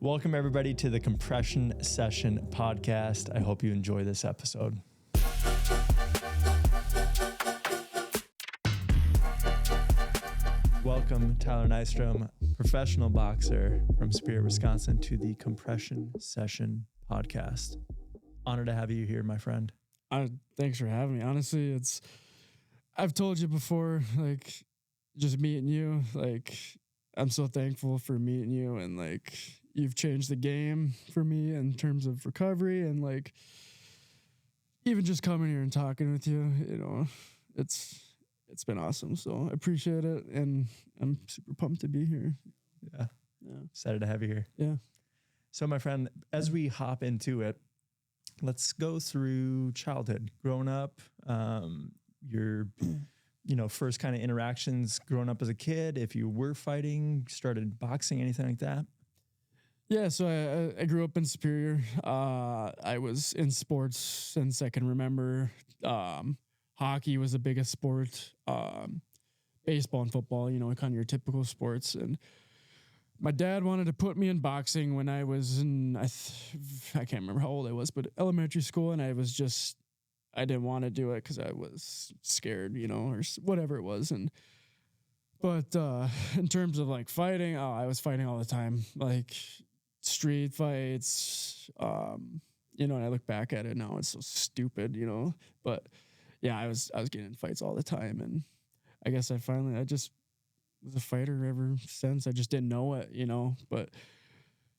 Welcome, everybody, to the Compression Session podcast. I hope you enjoy this episode. Welcome, Tyler Nystrom, professional boxer from Superior, Wisconsin, to the Compression Session podcast. Honored to have you here, my friend. Thanks for having me. Honestly, I've told you before, just meeting you, I'm so thankful for meeting you, and you've changed the game for me in terms of recovery, and even just coming here and talking with you, it's been awesome. So I appreciate it, and I'm super pumped to be here. Yeah. Excited to have you here. Yeah. So, my friend, as we hop into it, let's go through childhood, growing up, your first kind of interactions growing up as a kid. If you were fighting, started boxing, anything like that? Yeah, so I grew up in Superior. I was in sports since I can remember. Hockey was the biggest sport. Baseball and football, kind of your typical sports. And my dad wanted to put me in boxing when I was in, I can't remember how old I was, but elementary school. And I didn't want to do it because I was scared, or whatever it was. But in terms of fighting, I was fighting all the time, street fights, and I look back at it now, it's so stupid, but yeah, I was getting in fights all the time. And I guess I just was a fighter ever since. I just didn't know it, but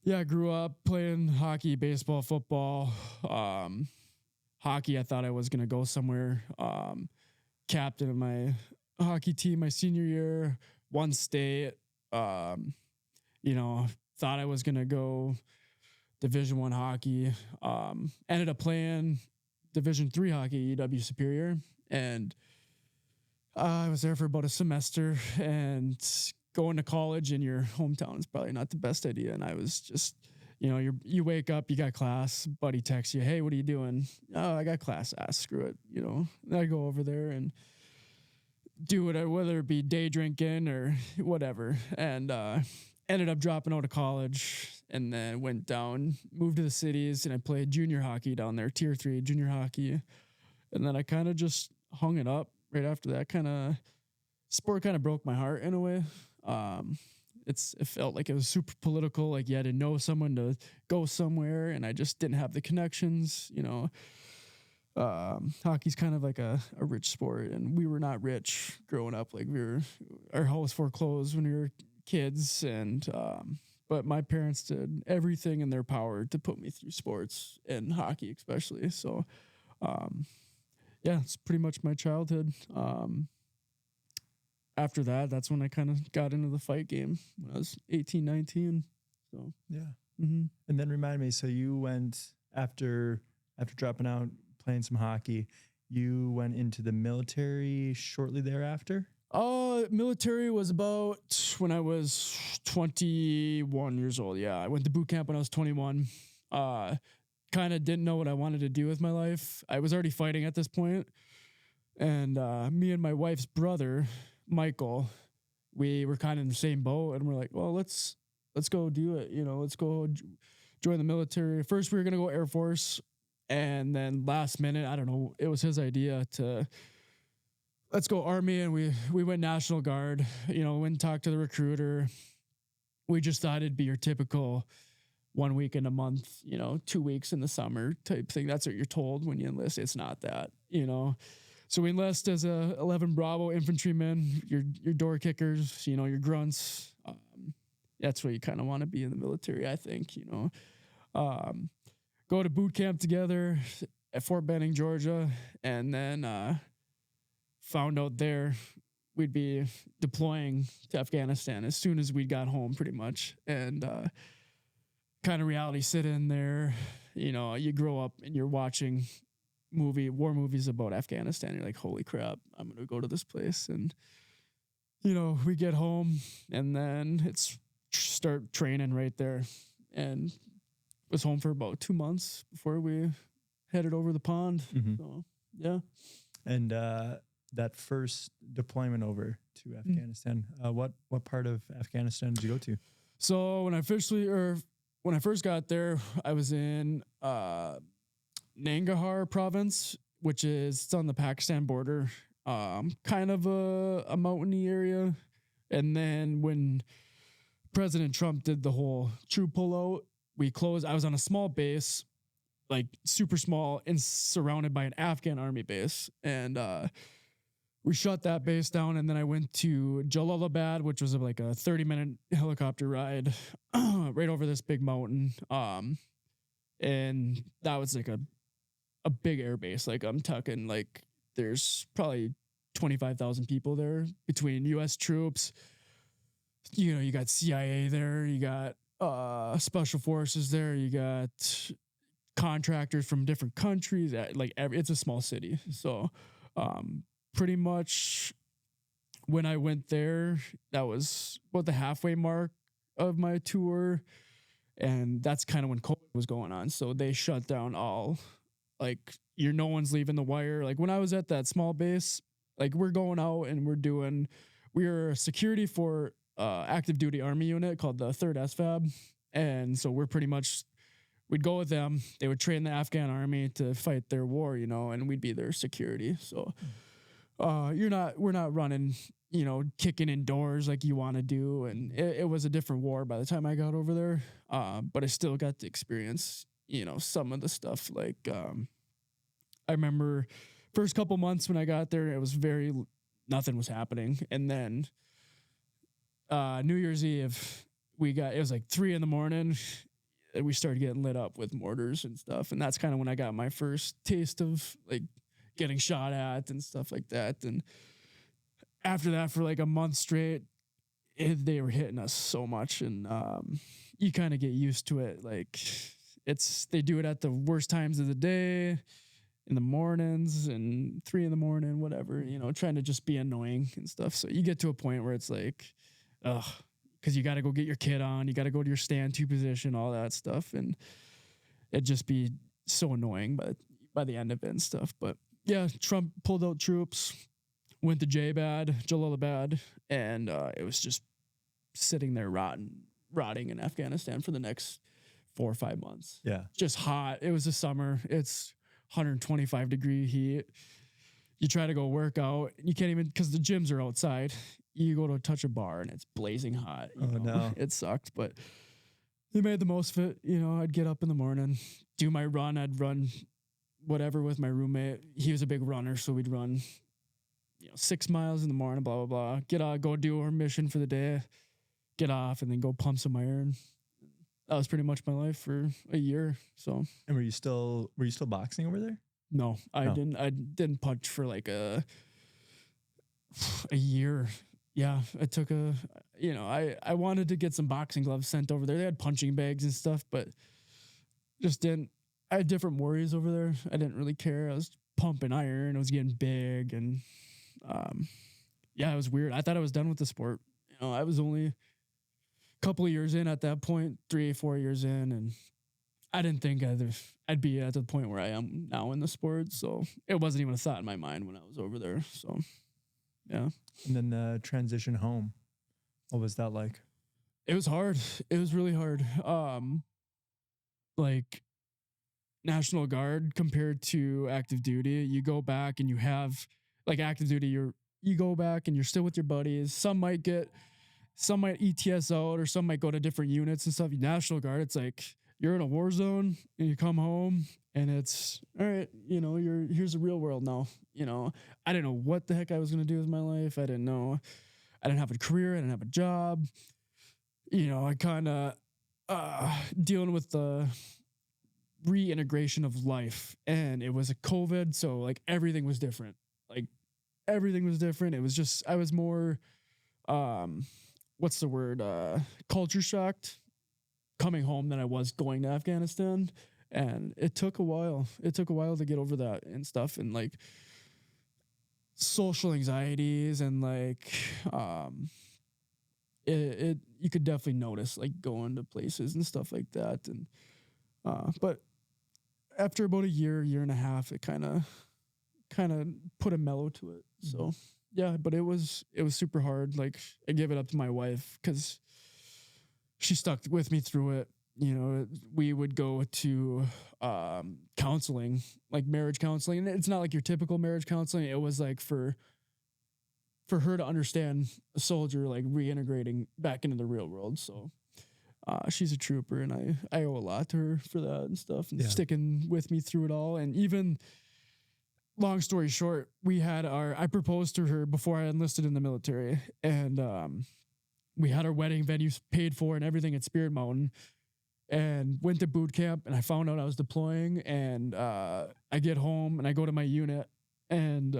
yeah, I grew up playing hockey, baseball, football, hockey. I thought I was going to go somewhere. Captain of my hockey team, my senior year, won state, thought I was going to go Division I hockey. Ended up playing Division III hockey, UW Superior. And I was there for about a semester, and going to college in your hometown is probably not the best idea. And I was just, you wake up, you got class, buddy texts you, hey, what are you doing? Oh, I got class. Screw it. And I go over there and do it, whether it be day drinking or whatever. And, ended up dropping out of college, and then went down, moved to the cities, and I played junior hockey down there, Tier 3 junior hockey. And then I kind of just hung it up right after that. Sport kind of broke my heart in a way. It felt like it was super political. You had to know someone to go somewhere, and I just didn't have the connections, Hockey's kind of like a rich sport, and we were not rich growing up. Our house foreclosed when we were kids, and but my parents did everything in their power to put me through sports, and hockey especially. So it's pretty much my childhood. After that's when I kind of got into the fight game when I was 18, 19. So yeah. Mm-hmm. And then remind me, so you went after dropping out, playing some hockey, you went into the military shortly thereafter? Military was about when I was 21 years old. Yeah. I went to boot camp when I was 21. Kind of didn't know what I wanted to do with my life. I was already fighting at this point. And me and my wife's brother, Michael, we were kind of in the same boat, and we're like, well, let's go do it. Let's go join the military. First, we were going to go Air Force. And then last minute, I don't know, it was his idea to let's go Army. And we went National Guard, went and talked to the recruiter. We just thought it'd be your typical 1 week in a month, 2 weeks in the summer type thing. That's what you're told when you enlist. It's not that, So we enlist as a 11 Bravo infantryman, your door kickers, your grunts. That's what you kind of want to be in the military, I think, Go to boot camp together at Fort Benning, Georgia, and then found out there we'd be deploying to Afghanistan as soon as we got home, pretty much. And kind of reality set in there. You grow up and you're watching war movies about Afghanistan. You're like, holy crap, I'm going to go to this place. And, we get home, and then it's start training right there. And was home for about 2 months before we headed over the pond. Mm-hmm. So, yeah. And that first deployment over to Afghanistan, what part of Afghanistan did you go to? So when I when I first got there, I was in Nangarhar province, which is it's on the Pakistan border, kind of a mountainy area. And then when President Trump did the whole troop pullout, we closed. I was on a small base, like super small, and surrounded by an Afghan army base. And we shut that base down. And then I went to Jalalabad, which was like a 30-minute helicopter ride right over this big mountain. And that was like a big air base. Like I'm talking like there's probably 25,000 people there between US troops. You know, you got CIA there, you got special forces there, you got contractors from different countries. Like it's a small city. So pretty much when I went there, that was about the halfway mark of my tour. And that's kind of when COVID was going on. So they shut down all, like, no one's leaving the wire. Like when I was at that small base, like we're going out and we're security for active duty army unit called the 3rd SFAB. And so we'd go with them. They would train the Afghan army to fight their war, you know, and we'd be their security. So we're not running, you know, kicking in doors like you want to do. And it was a different war by the time I got over there. But I still got to experience, you know, some of the stuff. Like I remember first couple months when I got there, it was nothing was happening. And then New Year's Eve, it was like 3 a.m. and we started getting lit up with mortars and stuff. And that's kind of when I got my first taste of like getting shot at and stuff like that. And after that, for like a month straight, they were hitting us so much. And you kind of get used to it. Like they do it at the worst times of the day, in the mornings and 3 a.m, whatever, you know, trying to just be annoying and stuff. So you get to a point where it's like, ugh, because you got to go get your kid on, you got to go to your stand to position, all that stuff. And it'd just be so annoying by the end of it and stuff. But yeah, Trump pulled out troops, went to Jalalabad, and it was just sitting there rotting in Afghanistan for the next 4 or 5 months. Yeah. Just hot. It was the summer. It's 125-degree heat. You try to go work out, you can't even, because the gyms are outside. You go to touch a bar and it's blazing hot. You know? No. It sucked, but they made the most of it. You know, I'd get up in the morning, do my run. I'd run whatever with my roommate. He was a big runner, so we'd run, 6 miles in the morning, blah, blah, blah. Get out, go do our mission for the day, get off, and then go pump some iron. That was pretty much my life for a year. So. And were you still boxing over there? No, I didn't punch for like a year. Yeah, it took I wanted to get some boxing gloves sent over there. They had punching bags and stuff, but just didn't. I had different worries over there. I didn't really care. I was pumping iron. I was getting big, and it was weird. I thought I was done with the sport. I was only a couple of years in at that point, 3 or 4 years in, and I didn't think I'd be at the point where I am now in the sport. So it wasn't even a thought in my mind when I was over there. So, yeah. And then the transition home, what was that like? It was hard. It was really hard. Like National Guard compared to active duty, you go back and you have like active duty, you go back and you're still with your buddies. Some might ETS out, or some might go to different units and stuff. National Guard, it's like you're in a war zone and you come home and it's all right. Here's the real world now. I didn't know what the heck I was going to do with my life. I didn't know. I didn't have a career. I didn't have a job. I kind of dealing with the reintegration of life, and it was a COVID. So like everything was different. It was just, I was more, what's the word? Culture shocked coming home than I was going to Afghanistan. And it took a while. It took a while to get over that and stuff, and like social anxieties, and like you could definitely notice like going to places and stuff like that. And but after about a year and a half, it kind of put a mellow to it. So yeah, but it was super hard. Like I gave it up to my wife because she stuck with me through it. we would go to counseling, like marriage counseling. And it's not like your typical marriage counseling. It was like for her to understand a soldier, like reintegrating back into the real world. So she's a trooper, and I owe a lot to her for that and stuff, and sticking with me through it all. And even, long story short, I proposed to her before I enlisted in the military, and we had our wedding venue paid for and everything at Spirit Mountain, and went to boot camp, and I found out I was deploying, and I get home and I go to my unit, and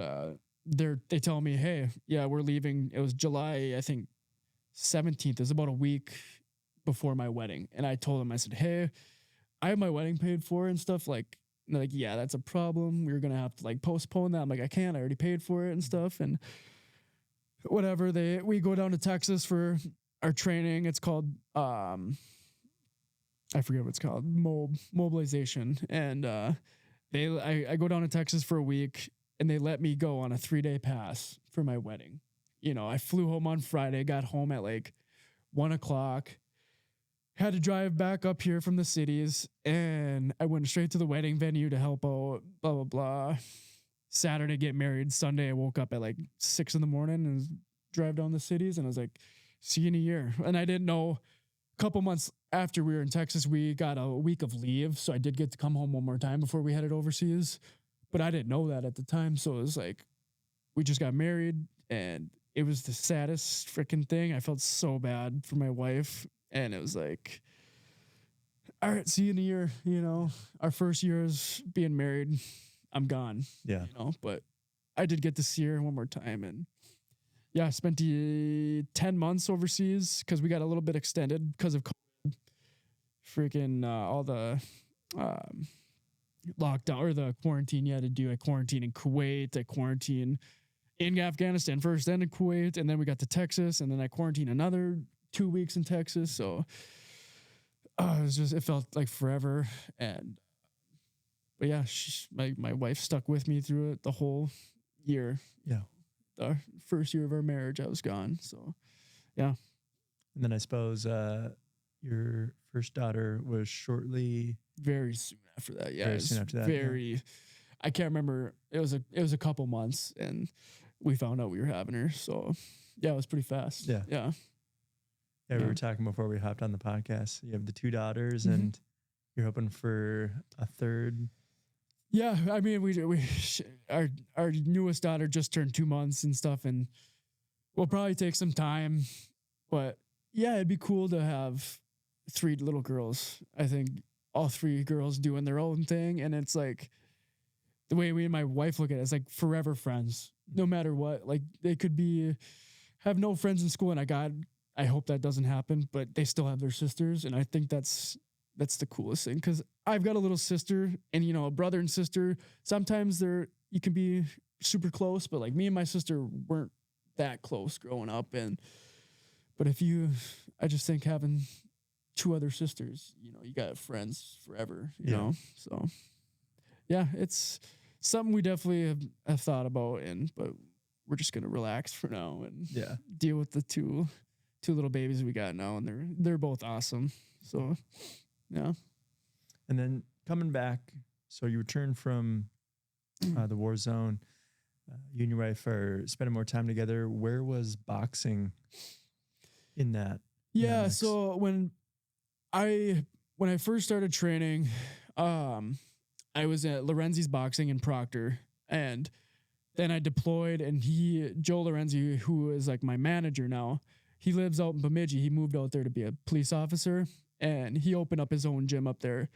they tell me, hey, yeah, we're leaving. It was July, I think 17th. It was about a week before my wedding. And I told them, I said, hey, I have my wedding paid for and stuff. Like, and they're like, yeah, that's a problem. We're going to have to like postpone that. I'm like, I can't, I already paid for it and stuff. And whatever, we go down to Texas for our training. It's called, I forget what it's called, mobilization. And I go down to Texas for a week, and they let me go on a 3-day pass for my wedding. I flew home on Friday, got home at like 1:00, had to drive back up here from the cities, and I went straight to the wedding venue to help out, blah, blah, blah. Saturday, get married. Sunday, I woke up at like 6 a.m. and drive down the cities, and I was like, see you in a year. And I didn't know, a couple months after we were in Texas, we got a week of leave, so I did get to come home one more time before we headed overseas. But I didn't know that at the time, so it was like, we just got married, and it was the saddest freaking thing. I felt so bad for my wife, and it was like, all right, see you in a year. Our first year is being married. I'm gone. Yeah. But I did get to see her one more time, and yeah, I spent 10 months overseas because we got a little bit extended because of COVID. Freaking all the lockdown or the quarantine you had to do. I quarantine in Kuwait. I quarantine in Afghanistan first, then in Kuwait, and then we got to Texas, and then I quarantined another 2 weeks in Texas. So it felt like forever. But yeah, my wife stuck with me through it the whole year. Yeah. The first year of our marriage, I was gone. So yeah. And then I suppose your first daughter was shortly. Very soon after that. Yeah. Very soon after that. Yeah. I can't remember. It was a couple months, and we found out we were having her. So yeah, it was pretty fast. Yeah. Yeah. Yeah, we were talking before we hopped on the podcast. You have the 2 daughters, and you're hoping for a third. Yeah, I mean, our newest daughter just turned 2 months and stuff, and we'll probably take some time. But yeah, it'd be cool to have 3 little girls. I think all 3 girls doing their own thing, and it's like the way me and my wife look at it is like forever friends, no matter what. Like they could have no friends in school, and I hope that doesn't happen, but they still have their sisters, and I think that's the coolest thing, because I've got a little sister, and a brother and sister. Sometimes you can be super close, but like me and my sister weren't that close growing up, but I just think having 2 other sisters, you got friends forever, you know. So yeah, it's something we definitely have thought about, but we're just gonna relax for now and deal with the two little babies we got now, and they're both awesome. So yeah. And then coming back, so you returned from the war zone. You and your wife are spending more time together. Where was boxing in that? Yeah, so when I first started training, I was at Lorenzi's Boxing in Proctor, and then I deployed, and Joe Lorenzi, who is like my manager now, he lives out in Bemidji. He moved out there to be a police officer, and he opened up his own gym up there.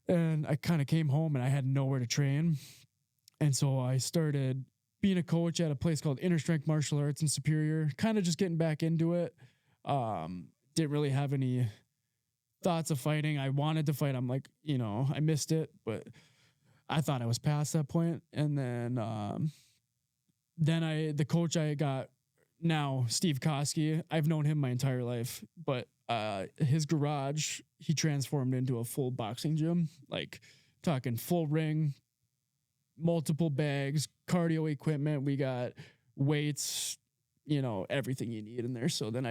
And I kind of came home, and I had nowhere to train. And so I started being a coach at a place called Inner Strength Martial Arts in Superior, kind of just getting back into it. Didn't really have any thoughts of fighting. I wanted to fight. I'm like, I missed it, but I thought I was past that point. And then the coach I got now, Steve Koski, I've known him my entire life, but his garage, he transformed into a full boxing gym, like talking full ring, multiple bags, cardio equipment. We got weights, everything you need in there. So then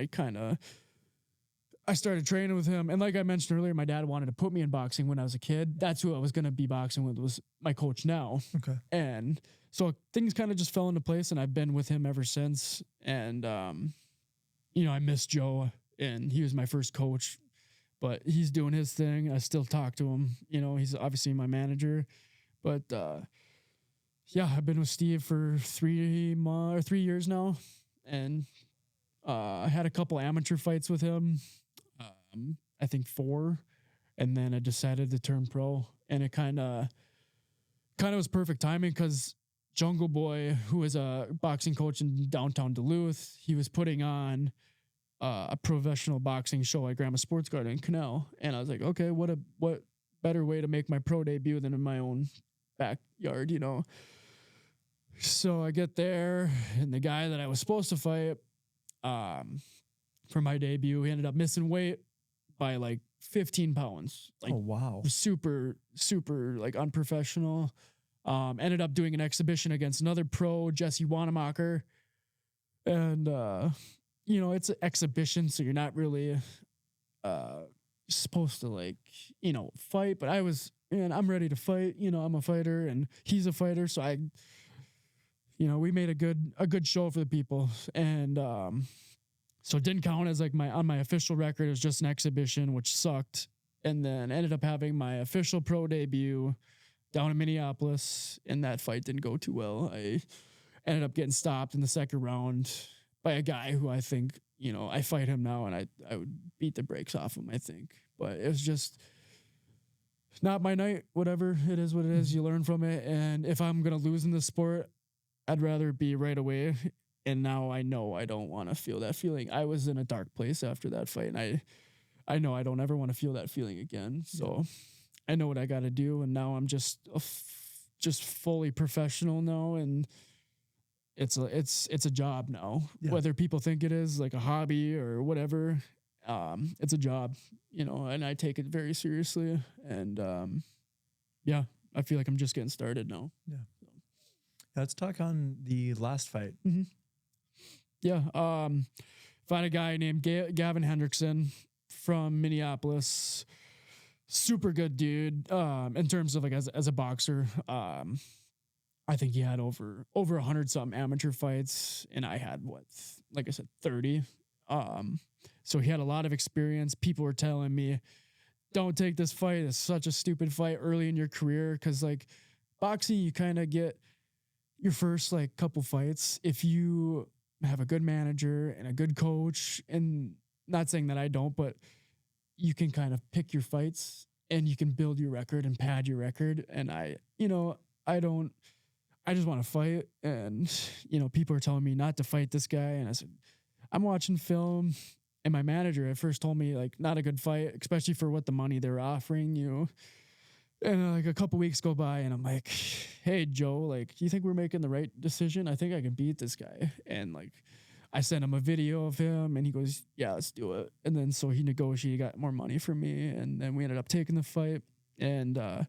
I started training with him. And like I mentioned earlier, my dad wanted to put me in boxing when I was a kid. That's who I was going to be boxing with, was my coach now. Okay. And so things kind of just fell into place, and I've been with him ever since. And, you know, I miss Joe, and he was my first coach, but he's doing his thing. I still talk to him. You know, he's obviously my manager, but, yeah, I've been with Steve for 3 years now. And, I had a couple amateur fights with him. I think 4, and then I decided to turn pro, and it kind of was perfect timing because Jungle Boy, who is a boxing coach in downtown Duluth, he was putting on a professional boxing show at Grandma Sports Garden in Canal, and I was like, okay, what better way to make my pro debut than in my own backyard, you know? So I get there, and the guy that I was supposed to fight for my debut, he ended up missing weight by like 15 pounds. Like, oh, wow. Super, super like unprofessional. Ended up doing an exhibition against another pro, Jesse Wanamaker. And, you know, it's an exhibition, so you're not really supposed to, like, you know, fight. But I'm ready to fight. You know, I'm a fighter, and he's a fighter. So you know, we made a good show for the people. And, so it didn't count as like on my official record. It was just an exhibition, which sucked. And then ended up having my official pro debut down in Minneapolis, and that fight didn't go too well. I ended up getting stopped in the second round by a guy who I think, you know, I fight him now and I would beat the brakes off him, I think. But it was just not my night. Whatever, it is what it is. You learn from it. And if I'm going to lose in this sport, I'd rather be right away. And now I know I don't want to feel that feeling. I was in a dark place after that fight, and I know I don't ever want to feel that feeling again. So I know what I got to do, and now I'm just fully professional now, and it's a job now. Yeah. Whether people think it is like a hobby or whatever, it's a job, you know, and I take it very seriously. And yeah, I feel like I'm just getting started now. Yeah. Let's talk on the last fight. Mm-hmm. Yeah. Find a guy named Gavin Hendrickson from Minneapolis. Super good dude. In terms of like as a boxer, I think he had over 100 something amateur fights, and I had like I said, 30. So he had a lot of experience. People were telling me, don't take this fight. It's such a stupid fight early in your career. Cause like boxing, you kind of get your first like couple fights if you have a good manager and a good coach, and not saying that I don't, but you can kind of pick your fights and you can build your record and pad your record. And I just want to fight. And, you know, people are telling me not to fight this guy. And I said, I'm watching film, and my manager at first told me like, not a good fight, especially for what the money they're offering you. And like a couple weeks go by, and I'm like, hey, Joe, like, do you think we're making the right decision? I think I can beat this guy. And like, I sent him a video of him, and he goes, yeah, let's do it. And then so he negotiated, got more money from me, and then we ended up taking the fight. And yeah,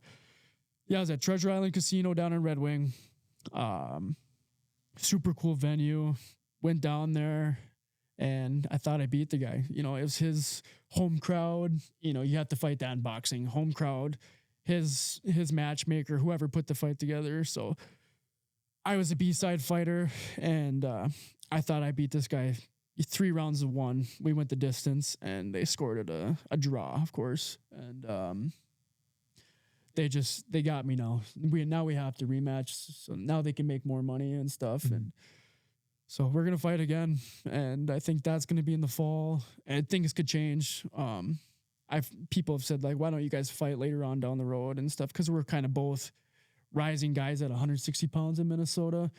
I was at Treasure Island Casino down in Red Wing. Super cool venue. Went down there, and I thought I beat the guy. You know, it was his home crowd. You know, you have to fight that in boxing. Home crowd. His matchmaker, whoever put the fight together. So I was a B-side fighter, and I thought I beat this guy 3 rounds of 1. We went the distance, and they scored it a draw, of course. And they got me now. Now we have to rematch, so now they can make more money and stuff. Mm-hmm. And so we're gonna fight again, and I think that's gonna be in the fall. And things could change. People have said, like, why don't you guys fight later on down the road and stuff? Because we're kind of both rising guys at 160 pounds in Minnesota.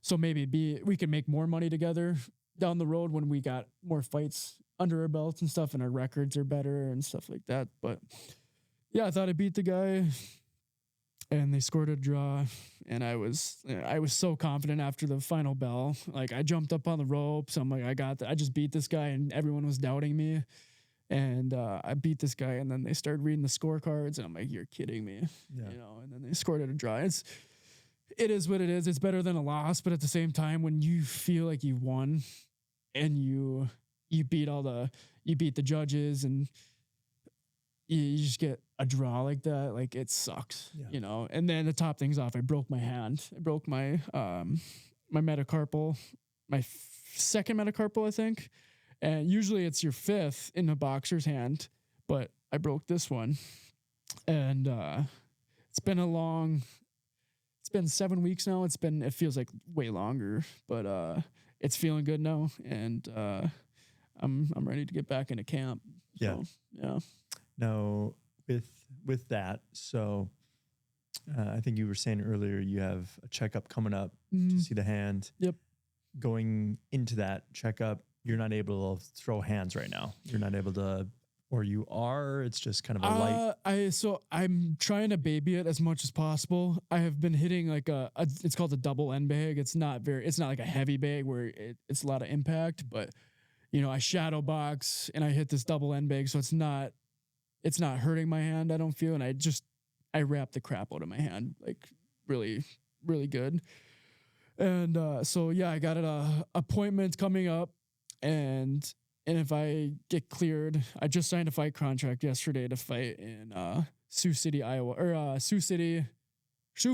So maybe we can make more money together down the road when we got more fights under our belts and stuff, and our records are better and stuff like that. But yeah, I thought I beat the guy, and they scored a draw, and I was so confident after the final bell. Like, I jumped up on the ropes. I'm like, I just beat this guy, and everyone was doubting me. And I beat this guy, and then they started reading the scorecards, and I'm like, you're kidding me. Yeah. You know, and then they scored it a draw. It is what it is. It's better than a loss, but at the same time, when you feel like you won and you you beat the judges, and you just get a draw like that. Like, it sucks, you know. And then to top things off, I broke my hand. I broke my my metacarpal, my second metacarpal, I think. And usually it's your fifth in a boxer's hand, but I broke this one. And it's been 7 weeks now. It feels like way longer, but it's feeling good now, and I'm ready to get back into camp. So, yeah. Now with that, so I think you were saying earlier you have a checkup coming up to see the hand. Yep. Going into that checkup, you're not able to throw hands right now. You're not able to, or you are. It's just kind of a light. I'm trying to baby it as much as possible. I have been hitting like it's called a double end bag. It's not like a heavy bag where it's a lot of impact, but you know, I shadow box and I hit this double end bag, so it's not hurting my hand, I don't feel, and I wrap the crap out of my hand, like really, really good. And so yeah, I got an appointment coming up, and if I get cleared, I just signed a fight contract yesterday to fight in Sioux City, Iowa, or Sioux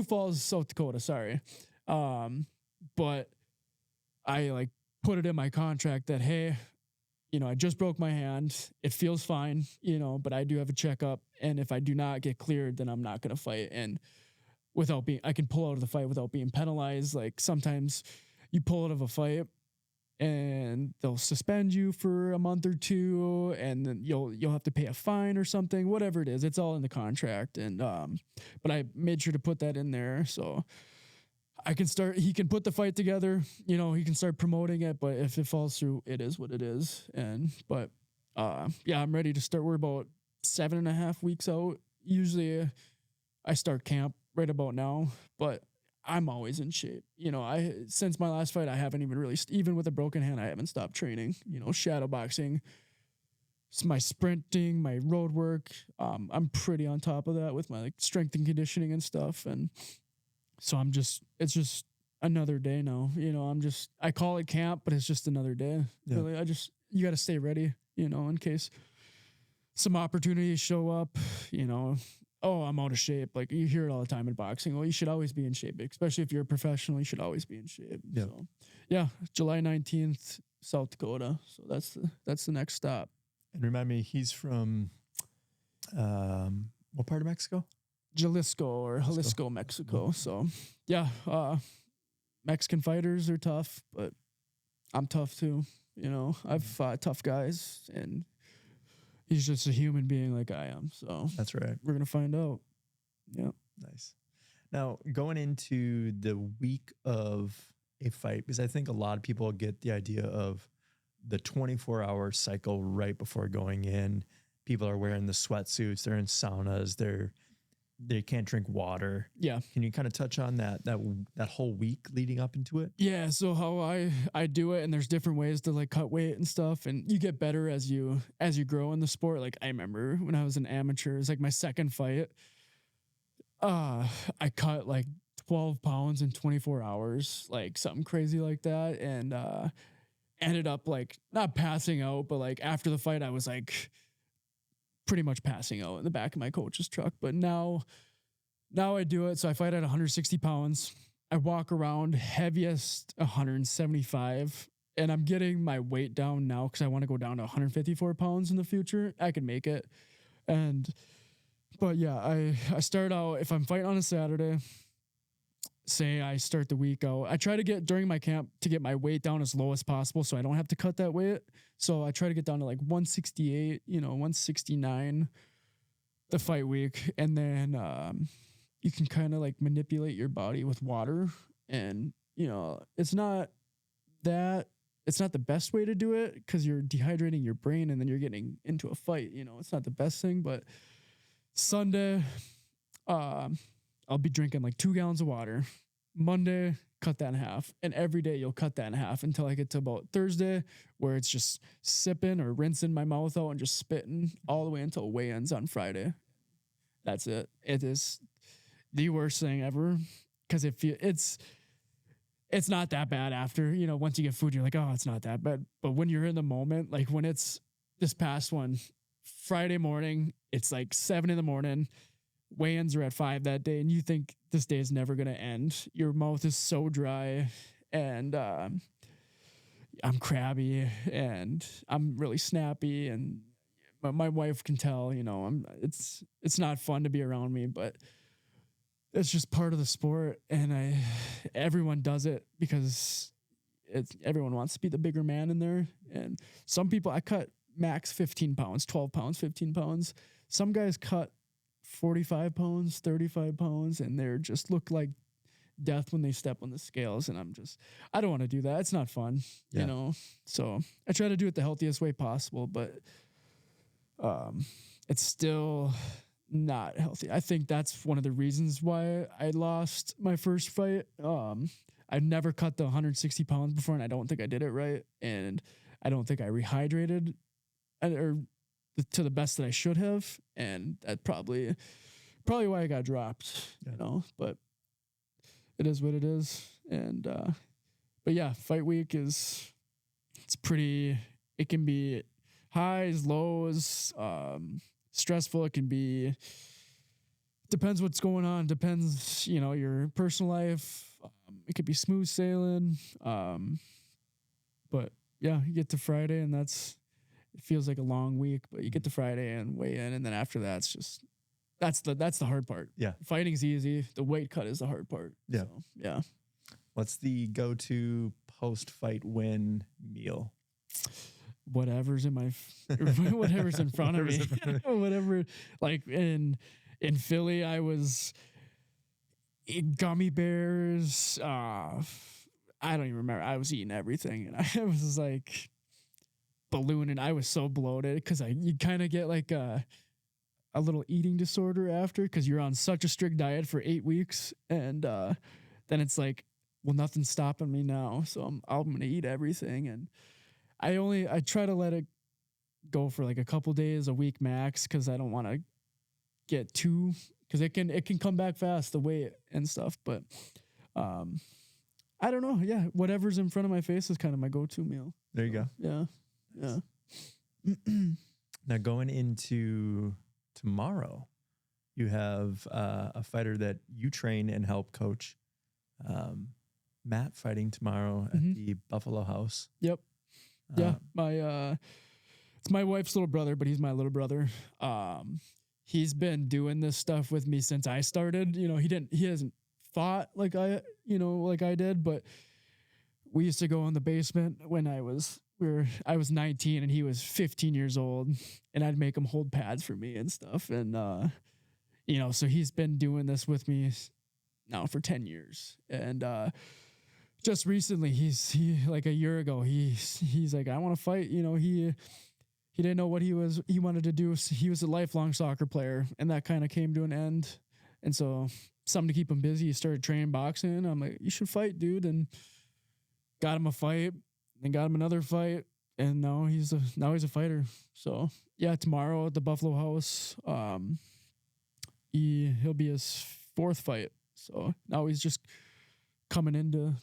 Falls, South Dakota, sorry. But I like put it in my contract that, hey, you know, I just broke my hand. It feels fine, you know, but I do have a checkup. And if I do not get cleared, then I'm not going to fight. And I can pull out of the fight without being penalized. Like, sometimes you pull out of a fight and they'll suspend you for a month or two, and then you'll have to pay a fine or something, whatever it is. It's all in the contract. And, but I made sure to put that in there. So he can put the fight together, you know, he can start promoting it, but if it falls through, it is what it is. But I'm ready to start. We're about 7.5 weeks out. Usually I start camp right about now, but I'm always in shape. You know, since my last fight, I haven't even really, even with a broken hand, I haven't stopped training, you know, shadow boxing, my sprinting, my road work. I'm pretty on top of that with my like strength and conditioning and stuff. And so it's just another day now, you know. I call it camp, but it's just another day. Yeah. Really, you got to stay ready, you know, in case some opportunities show up, you know. Oh, I'm out of shape. Like, you hear it all the time in boxing. Well, you should always be in shape, especially if you're a professional. You should always be in shape. Yeah. So, yeah, July 19th, South Dakota. So that's the next stop. And remind me, he's from what part of Mexico? Jalisco, Mexico. So, yeah, Mexican fighters are tough, but I'm tough too. You know, I've fought tough guys, and he's just a human being like I am. So that's right. We're going to find out. Yeah. Nice. Now, going into the week of a fight, because I think a lot of people get the idea of the 24-hour cycle right before going in. People are wearing the sweatsuits. They're in saunas. They can't drink water. Yeah. Can you kind of touch on that whole week leading up into it? Yeah. So how I do it, and there's different ways to like cut weight and stuff, and you get better as you grow in the sport. Like, I remember when I was an amateur, it's like my second fight. I cut like 12 pounds in 24 hours, like something crazy like that. And, ended up like not passing out, but like after the fight, I was like pretty much passing out in the back of my coach's truck. But now I do it. So I fight at 160 pounds. I walk around heaviest 175, and I'm getting my weight down now because I want to go down to 154 pounds in the future. I can make it. But yeah, I start out, if I'm fighting on a Saturday, say I start the week out, I try to get during my camp to get my weight down as low as possible so I don't have to cut that weight. So I try to get down to like 168, 169 the fight week. And then you can kind of like manipulate your body with water. And, it's not the best way to do it because you're dehydrating your brain and then you're getting into a fight. It's not the best thing, but Sunday, I'll be drinking like 2 gallons of water. Monday, cut that in half. And every day you'll cut that in half until I get to about Thursday, where it's just sipping or rinsing my mouth out and just spitting all the way until weigh-ins on Friday. That's it. It is the worst thing ever because it's it's not that bad after, once you get food, you're like, oh, it's not that bad. But when you're in the moment, like when it's this past one, Friday morning, it's like 7 a.m. Weigh-ins are at 5 that day, and you think this day is never going to end. Your mouth is so dry, and I'm crabby, and I'm really snappy, and my wife can tell, it's not fun to be around me, but it's just part of the sport, and everyone does it because everyone wants to be the bigger man in there. And some people, I cut max 15 pounds, 12 pounds, 15 pounds. Some guys cut 45 pounds, 35 pounds, and they're just look like death when they step on the scales. And I don't want to do that. It's not fun, So I try to do it the healthiest way possible, but it's still not healthy. I think that's one of the reasons why I lost my first fight. I've never cut the 160 pounds before, and I don't think I did it right. And I don't think I rehydrated to the best that I should have. And that probably why I got dropped, but it is what it is. And, but yeah, fight week it can be highs, lows, stressful. It can be, depends what's going on. Depends, your personal life. It could be smooth sailing. But yeah, you get to Friday and it feels like a long week, but you get to Friday and weigh in. And then after that, it's just, that's the hard part. Yeah. Fighting's easy. The weight cut is the hard part. Yeah. So, yeah. What's the go-to post-fight win meal? Whatever's in whatever's in front of me. Whatever, like in Philly, I was gummy bears. I don't even remember. I was eating everything, and I was like ballooning. I was so bloated because you kind of get like a little eating disorder after, because you're on such a strict diet for 8 weeks, and then it's like, well, nothing's stopping me now, so I'm gonna eat everything. And I try to let it go for like a couple days, a week max, because I don't want to get too, because it can come back fast, the weight and stuff. But I don't know. Yeah, whatever's in front of my face is kind of my go-to meal. There you go. Yeah. Now going into tomorrow, you have a fighter that you train and help coach, Matt, fighting tomorrow at the Buffalo House. Yep. Yeah, it's my wife's little brother, but he's my little brother. He's been doing this stuff with me since I started. He hasn't fought like I did, but we used to go in the basement when I was 19 and he was 15 years old, and I'd make him hold pads for me and stuff. And, so he's been doing this with me now for 10 years. And, just recently, he like a year ago, he's like, I want to fight. He didn't know what he wanted to do. He was a lifelong soccer player, and that kind of came to an end. And so something to keep him busy, he started training boxing. I'm like, you should fight, dude. And got him a fight, and got him another fight, and now he's a fighter. So yeah, tomorrow at the Buffalo House, he'll be his 4th fight. So now he's just coming into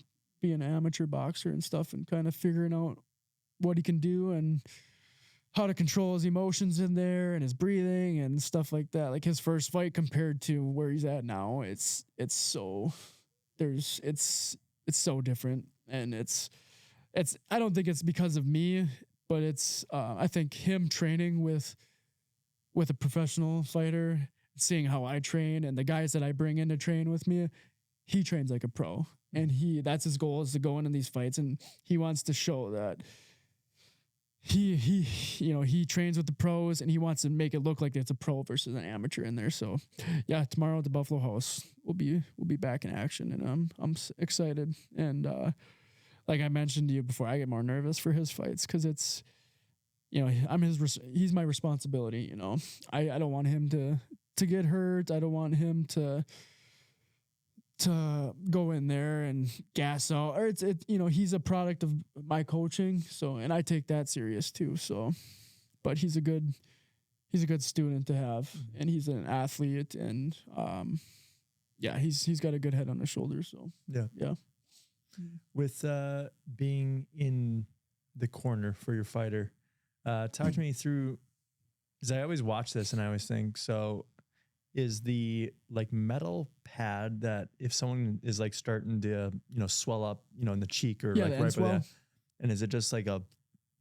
be an amateur boxer and stuff, and kind of figuring out what he can do and how to control his emotions in there and his breathing and stuff like that. Like his first fight compared to where he's at now, it's so different. And it's I don't think it's because of me, but it's I think him training with a professional fighter, seeing how I train and the guys that I bring in to train with me, he trains like a pro. And that's his goal, is to go into these fights, and he wants to show that he trains with the pros, and he wants to make it look like it's a pro versus an amateur in there. So yeah, tomorrow at the Buffalo House, we'll be back in action, and I'm excited. And like I mentioned to you before, I get more nervous for his fights because it's, he's my responsibility. I don't want him to get hurt. I don't want him to go in there and gas out, or he's a product of my coaching. So, and I take that serious too. So, but he's a good student to have, and he's an athlete, and he's got a good head on his shoulders. So yeah. With being in the corner for your fighter, talk to me through, because I always watch this and I always think, so is the like metal pad that if someone is like starting to, swell up, in the cheek or like right by that, and is it just like a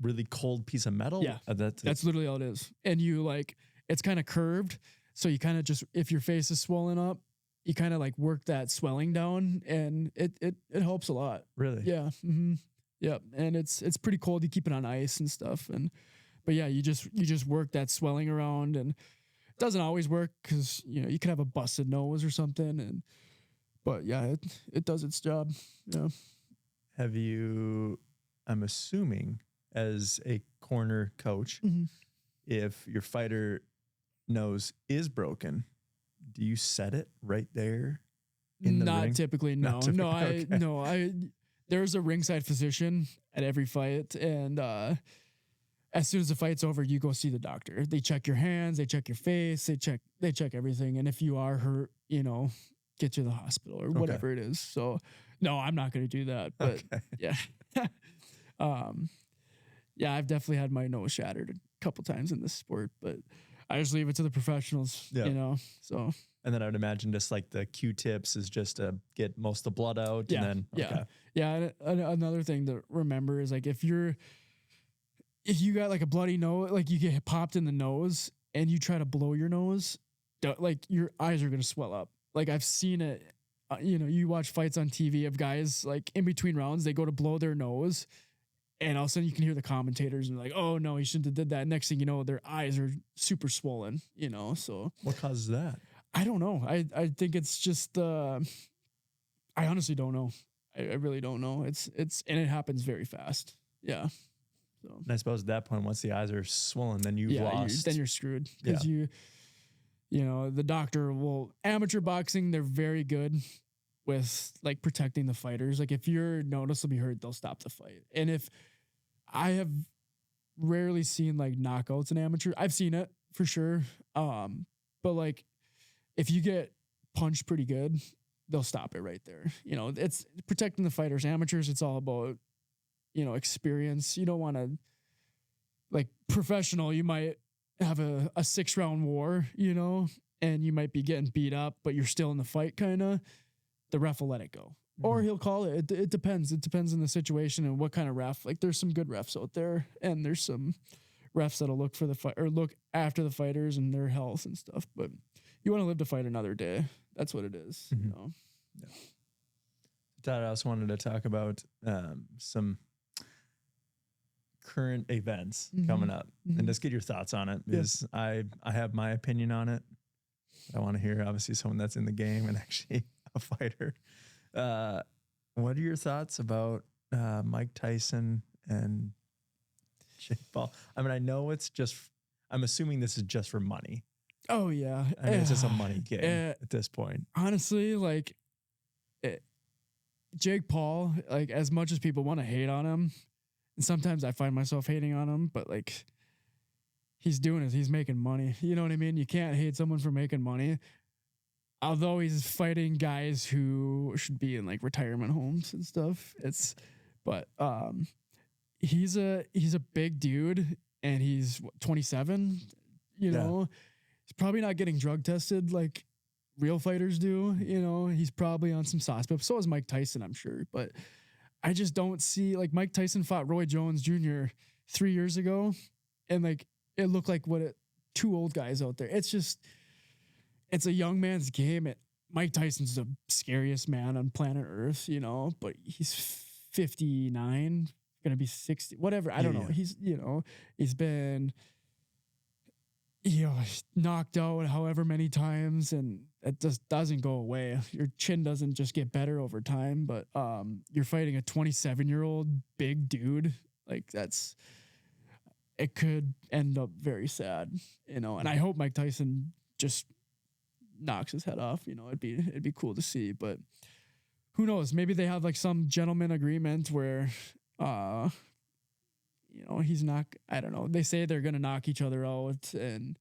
really cold piece of metal? Yeah, that's literally all it is. And you like, it's kind of curved. So you kind of just, if your face is swollen up, you kind of like work that swelling down, and it helps a lot. Really? Yeah. Mm-hmm. Yep. And it's pretty cold. You keep it on ice and stuff. But yeah, you just work that swelling around, and it doesn't always work because, you could have a busted nose or something. But yeah, it does its job. Yeah. Have you, I'm assuming as a corner coach, if your fighter nose is broken, do you set it right there in the ring? Typically, no. Not typically, okay. I there's a ringside physician at every fight, and as soon as the fight's over, you go see the doctor. They check your hands, they check your face, they check everything, and if you are hurt, get you to the hospital or whatever it is. So no, I'm not going to do that, but yeah. Yeah, I've definitely had my nose shattered a couple times in this sport, but I just leave it to the professionals, so. And then I would imagine just like the Q-tips is just to get most of the blood out. Yeah. And then, Yeah. And another thing to remember is like, if you got like a bloody nose, like you get popped in the nose and you try to blow your nose, like your eyes are going to swell up. Like I've seen it, you watch fights on TV of guys like in between rounds, they go to blow their nose, and all of a sudden you can hear the commentators and like, oh no, he shouldn't have did that. Next thing you know, their eyes are super swollen, so. What causes that? I don't know. I think it's just, I honestly don't know. I really don't know. And it happens very fast. Yeah. So. And I suppose at that point, once the eyes are swollen, then you've lost. Then you're screwed because the doctor will, amateur boxing, they're very good with like protecting the fighters. Like if you're noticeably hurt, they'll stop the fight. And if I have rarely seen like knockouts in amateur, I've seen it for sure. But like if you get punched pretty good, they'll stop it right there. It's protecting the fighters. Amateurs, it's all about, experience. You don't want to, like professional, you might have a 6-round war, and you might be getting beat up, but you're still in the fight kind of. The ref will let it go. Or he'll call it. It depends. It depends on the situation and what kind of ref. Like there's some good refs out there, and there's some refs that'll look for the fight or look after the fighters and their health and stuff. But you want to live to fight another day. That's what it is. Yeah. Todd, I also wanted to talk about some current events coming up and just get your thoughts on it, because I have my opinion on it. I want to hear obviously someone that's in the game and actually a fighter. What are your thoughts about Mike Tyson and Jake Paul? I mean, I know I'm assuming this is just for money. Oh yeah. I mean, it's just a money game at this point. Honestly, like Jake Paul, like as much as people want to hate on him, and sometimes I find myself hating on him, but like he's making money. You know what I mean? You can't hate someone for making money. Although he's fighting guys who should be in like retirement homes and stuff. He's a big dude, and he's 27, he's probably not getting drug tested like real fighters do. He's probably on some sauce, but so is Mike Tyson, I'm sure. But I just don't see, like, Mike Tyson fought Roy Jones Jr. 3 years ago, and like it looked like two old guys out there. It's a young man's game. Mike Tyson's the scariest man on planet Earth, but he's 59, gonna be 60, whatever. I don't know. He's been knocked out however many times, and it just doesn't go away. Your chin doesn't just get better over time, but you're fighting a 27-year-old big dude. Like it could end up very sad, and I hope Mike Tyson just knocks his head off. It'd be cool to see, but who knows? Maybe they have like some gentleman agreement where he's not, I don't know. They say they're going to knock each other out, and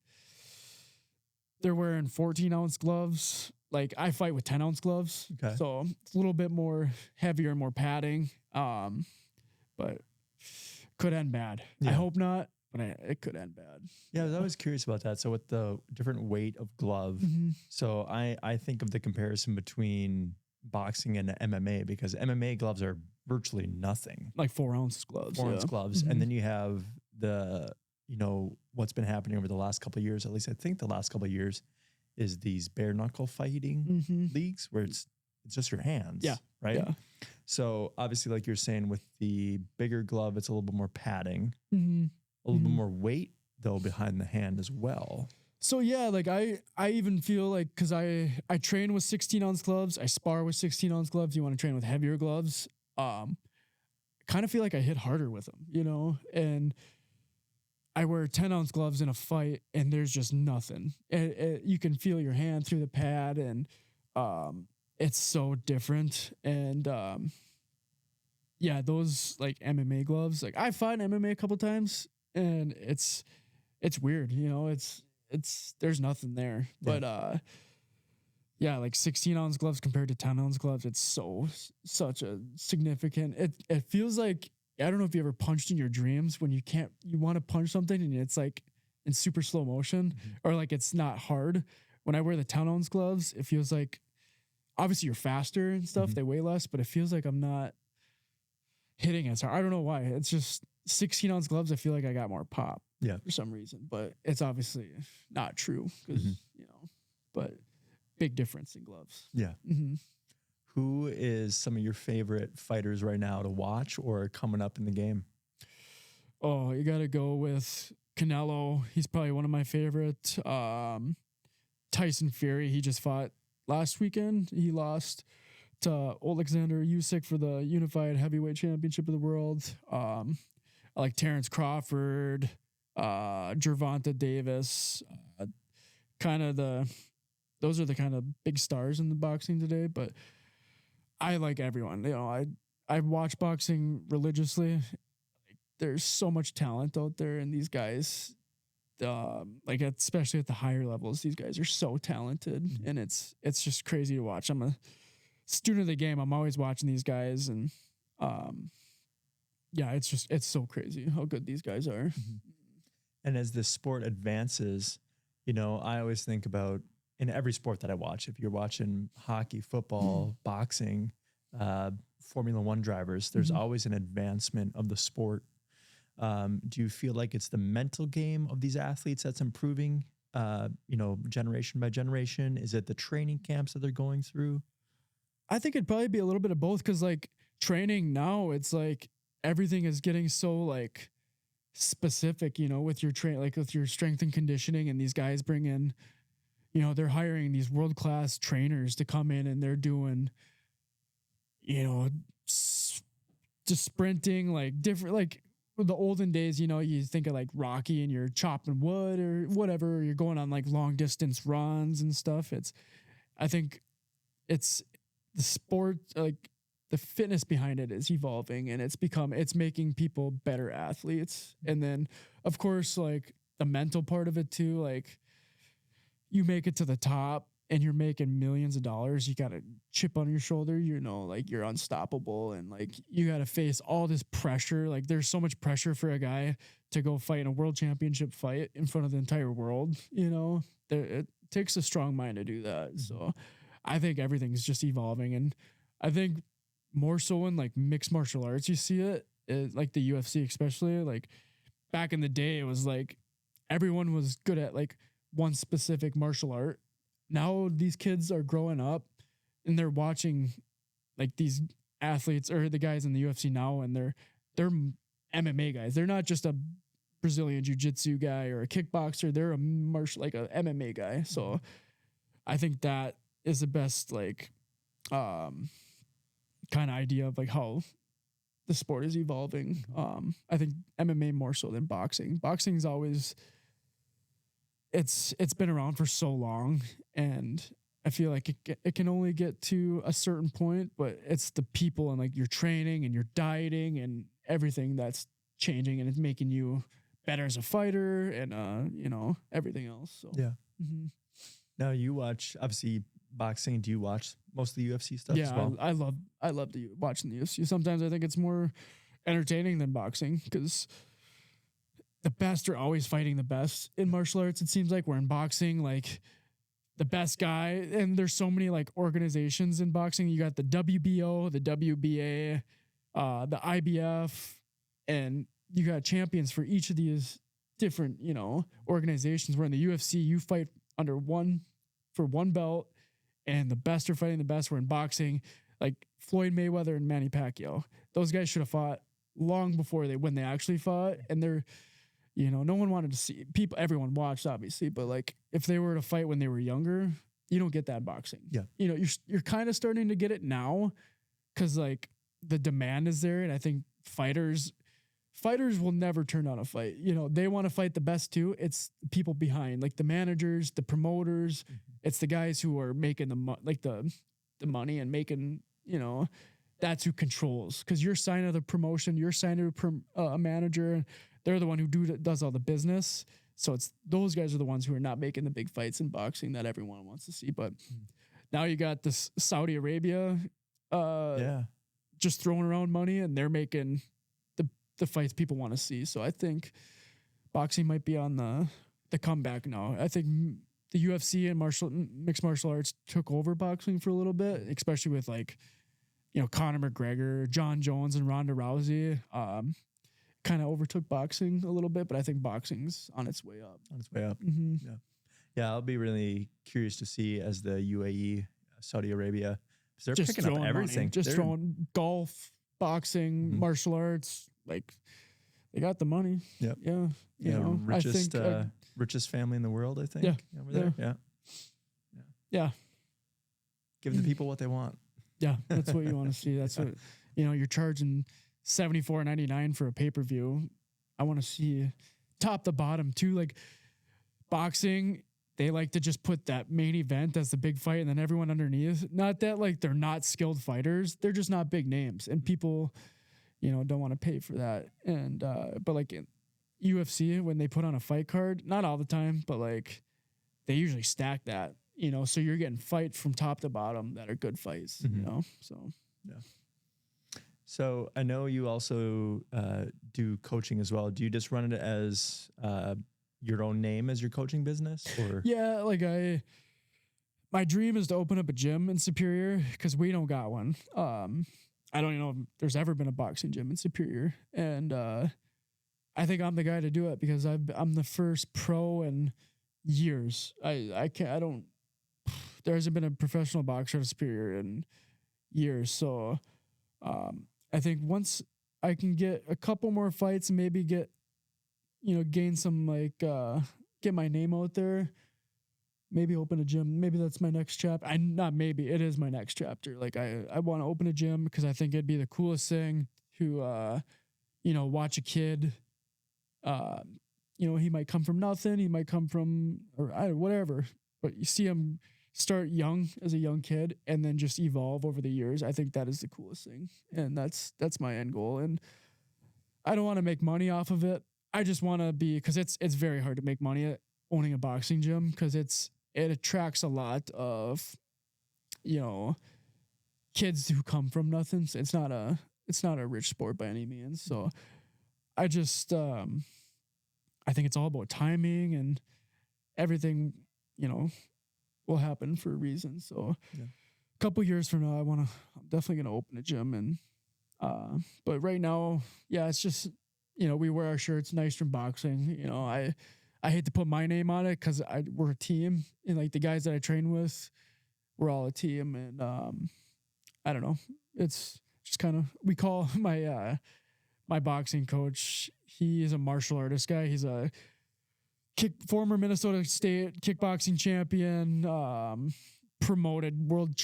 they're wearing 14-ounce gloves. like I fight with 10-ounce gloves. Okay. So it's a little bit more heavier, more padding. But could end bad. I Yeah. hope not, but it could end bad. Yeah, I was always curious about that. So with the different weight of glove, so I think of the comparison between boxing and MMA, because MMA gloves are virtually nothing. Like 4-ounce gloves. 4-ounce gloves. And then you have the, what's been happening over the last couple of years, at least I think the last couple of years, is these bare knuckle fighting leagues where it's just your hands. Yeah. Right. Yeah. So obviously, like you're saying, with the bigger glove, it's a little bit more padding, a little bit more weight though behind the hand as well. So yeah, like I even feel like, cause I train with 16-ounce gloves, I spar with 16-ounce gloves. You want to train with heavier gloves. Kind of feel like I hit harder with them, and I wear 10-ounce gloves in a fight and there's just nothing. You can feel your hand through the pad, and it's so different. And yeah, those like MMA gloves, like I fought in MMA a couple times, and it's weird, it's there's nothing there. Yeah. But yeah, like 16-ounce gloves compared to 10-ounce gloves, it's such a significant. It feels like, I don't know if you ever punched in your dreams when you want to punch something and it's like in super slow motion, or like it's not hard. When I wear the 10-ounce gloves, it feels like, obviously you're faster and stuff, they weigh less, but it feels like I'm not hitting as hard. I don't know why. It's just 16-ounce gloves, I feel like I got more pop for some reason, but it's obviously not true because, but big difference in gloves. Yeah. Who is some of your favorite fighters right now to watch or coming up in the game? Oh, you got to go with Canelo. He's probably one of my favorite. Tyson Fury, he just fought last weekend. He lost to Alexander Usyk for the unified heavyweight championship of the world. I like Terrence Crawford, Gervonta Davis, those are the kind of big stars in the boxing today, but I like everyone. I watch boxing religiously. There's so much talent out there, and these guys, like especially at the higher levels, these guys are so talented, and it's just crazy to watch. I'm a student of the game. I'm always watching these guys, and yeah, it's so crazy how good these guys are. And as the sport advances, I always think about, in every sport that I watch, if you're watching hockey, football, boxing, Formula One drivers, there's always an advancement of the sport. Do you feel like it's the mental game of these athletes that's improving, generation by generation? Is it the training camps that they're going through? I think it'd probably be a little bit of both, because like training now, it's like everything is getting so like specific, with your with your strength and conditioning, and these guys bring in, they're hiring these world-class trainers to come in, and they're doing, just sprinting, like different, like the olden days, you think of like Rocky and you're chopping wood or whatever, or you're going on like long distance runs and stuff. I think it's the sport, like the fitness behind it is evolving, and it's making people better athletes. And then of course, like the mental part of it too, like you make it to the top and you're making millions of dollars, you got a chip on your shoulder, like you're unstoppable, and like you got to face all this pressure. Like there's so much pressure for a guy to go fight in a world championship fight in front of the entire world. It takes a strong mind to do that. So I think everything's just evolving, and I think more so in like mixed martial arts, you see it like the UFC, especially like back in the day, it was like everyone was good at like one specific martial art. Now these kids are growing up and they're watching like these athletes or the guys in the UFC now, and they're MMA guys. They're not just a Brazilian jiu-jitsu guy or a kickboxer. They're a MMA guy. So I think that is the best like kind of idea of like how the sport is evolving. I think MMA more so than boxing. Boxing's always, it's been around for so long, and I feel like it can only get to a certain point, but it's the people and like your training and your dieting and everything that's changing, and it's making you better as a fighter and everything else. So yeah. Now you watch, obviously boxing? Do you watch most of the UFC stuff as Yeah, well? I love watching the UFC. Sometimes I think it's more entertaining than boxing because the best are always fighting the best in martial arts. It seems like we're in boxing, like the best guy, and there's so many like organizations in boxing. You got the WBO, the WBA, the IBF, and you got champions for each of these different, organizations. Where in the UFC, you fight under one belt, and the best are fighting the best. We're in boxing, like Floyd Mayweather and Manny Pacquiao. Those guys should have fought long before when they actually fought, and they're, no one wanted to see people. Everyone watched, obviously, but like if they were to fight when they were younger, you don't get that in boxing. Yeah, you're kind of starting to get it now because like the demand is there, and I think fighters will never turn down a fight. They want to fight the best too. It's the people behind, like the managers, the promoters. It's the guys who are making the money and making, that's who controls. Because you're signed to the promotion, you're signed to a manager. They're the one who does all the business. So it's those guys are the ones who are not making the big fights in boxing that everyone wants to see. But now you got this Saudi Arabia, just throwing around money, and they're making the fights people want to see. So I think boxing might be on the comeback now. I think the UFC and mixed martial arts took over boxing for a little bit, especially with like, Conor McGregor, John Jones, and Ronda Rousey. Kind of overtook boxing a little bit, but I think boxing's on its way up. Mm-hmm. Yeah. I'll be really curious to see as the UAE, Saudi Arabia, because they're Just picking up everything. Money. Throwing golf, boxing, martial arts. Like they got the money. Yep. Yeah. Richest richest family in the world, I think. Yeah. Over there. Yeah. Give the people what they want. Yeah. That's what you want to see. That's what, you're charging $74.99 for a pay-per-view. I want to see top to bottom too. Like boxing, they like to just put that main event as the big fight and then everyone underneath. Not that like they're not skilled fighters. They're just not big names. And people, don't want to pay for that. And, but like in UFC, when they put on a fight card, not all the time, but like they usually stack that, so you're getting fights from top to bottom that are good fights, so. Yeah. So I know you also do coaching as well. Do you just run it as your own name as your coaching business, or? Yeah, like my dream is to open up a gym in Superior because we don't got one. I don't even know if there's ever been a boxing gym in Superior, and I think I'm the guy to do it because I'm the first pro in years. I can't. There hasn't been a professional boxer at Superior in years, so. I think once I can get a couple more fights and maybe get, gain some get my name out there, maybe open a gym. Maybe that's my next chapter. It is my next chapter. Like I want to open a gym because I think it'd be the coolest thing to, watch a kid, he might come from nothing. He might come from, whatever, but you see him start young as a young kid and then just evolve over the years. I think that is the coolest thing. And that's my end goal. And I don't want to make money off of it. I just want to because it's very hard to make money at owning a boxing gym because it attracts a lot of, kids who come from nothing. So it's not a rich sport by any means. So I just, I think it's all about timing and everything, will happen for a reason. So a couple years from now, I'm definitely going to open a gym. And, but right now, it's just, we wear our shirts, Nystrom Boxing. I hate to put my name on it because we're a team, and like the guys that I train with, we're all a team. And, I don't know. It's just kind of, we call my boxing coach, he is a martial artist guy. He's a former Minnesota State kickboxing champion, promoted world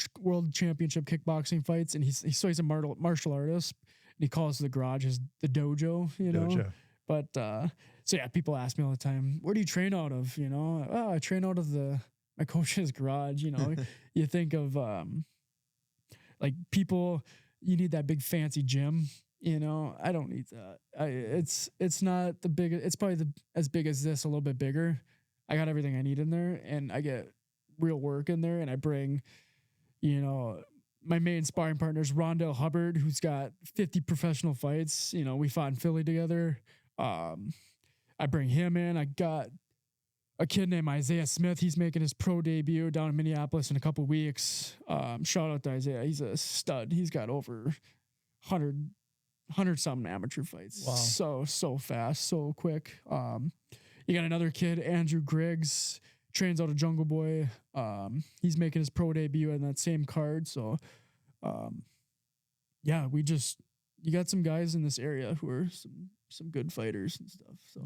championship kickboxing fights, and he's a martial artist, and he calls the garage the dojo, Dojo. But so yeah, people ask me all the time, where do you train out of? I train out of my coach's garage. You think of like people, you need that big fancy gym. I don't need that. It's not the big. It's probably as big as this, a little bit bigger. I got everything I need in there, and I get real work in there. And I bring, my main sparring partner is Rondell Hubbard, who's got 50 professional fights. We fought in Philly together. I bring him in. I got a kid named Isaiah Smith. He's making his pro debut down in Minneapolis in a couple weeks. Shout out to Isaiah. He's a stud. He's got over 100 something amateur fights. Wow. So fast, so quick. You got another kid, Andrew Griggs, trains out of Jungle Boy. He's making his pro debut on that same card. So, yeah, you got some guys in this area who are some good fighters and stuff. So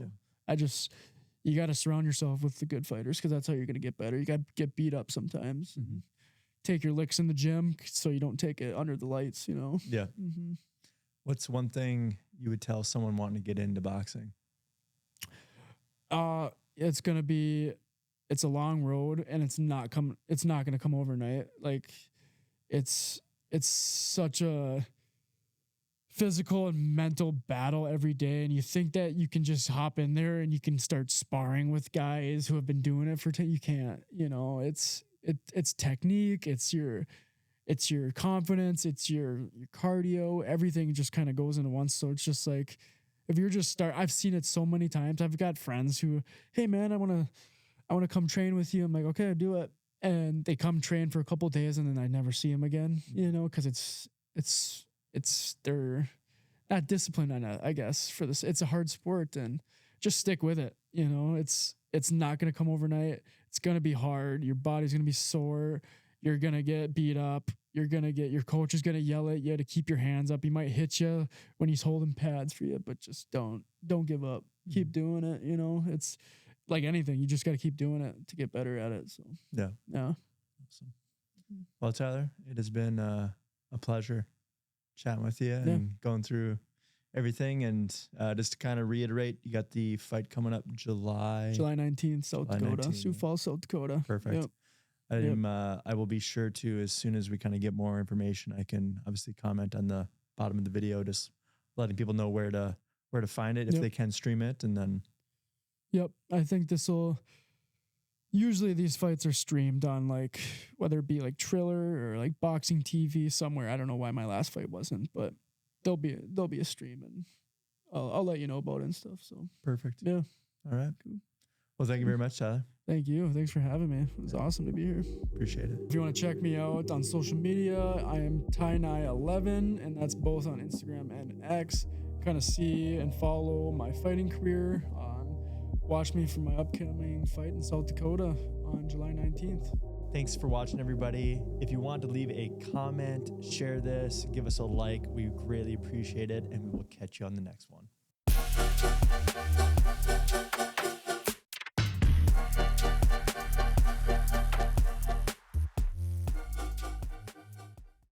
you got to surround yourself with the good fighters, because that's how you're going to get better. You got to get beat up sometimes. Mm-hmm. Take your licks in the gym so you don't take it under the lights, Yeah. Mm-hmm. What's one thing you would tell someone wanting to get into boxing? It's a long road, and it's not going to come overnight. Like it's such a physical and mental battle every day. And you think that you can just hop in there and you can start sparring with guys who have been doing it you can't, it's technique. It's your confidence. It's your cardio. Everything just kind of goes into one. So it's just like, if you're just I've seen it so many times. I've got friends who, hey man, I want to come train with you. I'm like, okay, do it. And they come train for a couple of days, and then I never see them again, cause they're not disciplined enough, I guess, for this. It's a hard sport, and just stick with it. It's not going to come overnight. It's going to be hard. Your body's going to be sore. You're going to get beat up. Your coach is going to yell at you to keep your hands up. He might hit you when he's holding pads for you, but just don't give up. Keep doing it. It's like anything. You just got to keep doing it to get better at it. So, yeah. Awesome. Well, Tyler, it has been a pleasure chatting with you and going through everything. And just to kind of reiterate, you got the fight coming up July 19th, South Dakota, Sioux Falls, South Dakota. Perfect. Yep. I will be sure to, as soon as we kind of get more information, I can obviously comment on the bottom of the video, just letting people know where to find it if they can stream it. And then. Yep. I think usually these fights are streamed on, like, whether it be like Triller or like Boxing TV somewhere. I don't know why my last fight wasn't, but there'll be a stream, and I'll let you know about it and stuff. So perfect. Yeah. All right. Cool. Well, thank you very much, Tyler. Thank you. Thanks for having me. It was awesome to be here. Appreciate it. If you want to check me out on social media, I am TyNai11, and that's both on Instagram and X. Kind of see and follow my fighting career. Watch me for my upcoming fight in South Dakota on July 19th. Thanks for watching, everybody. If you want to leave a comment, share this, give us a like, we greatly appreciate it, and we will catch you on the next one.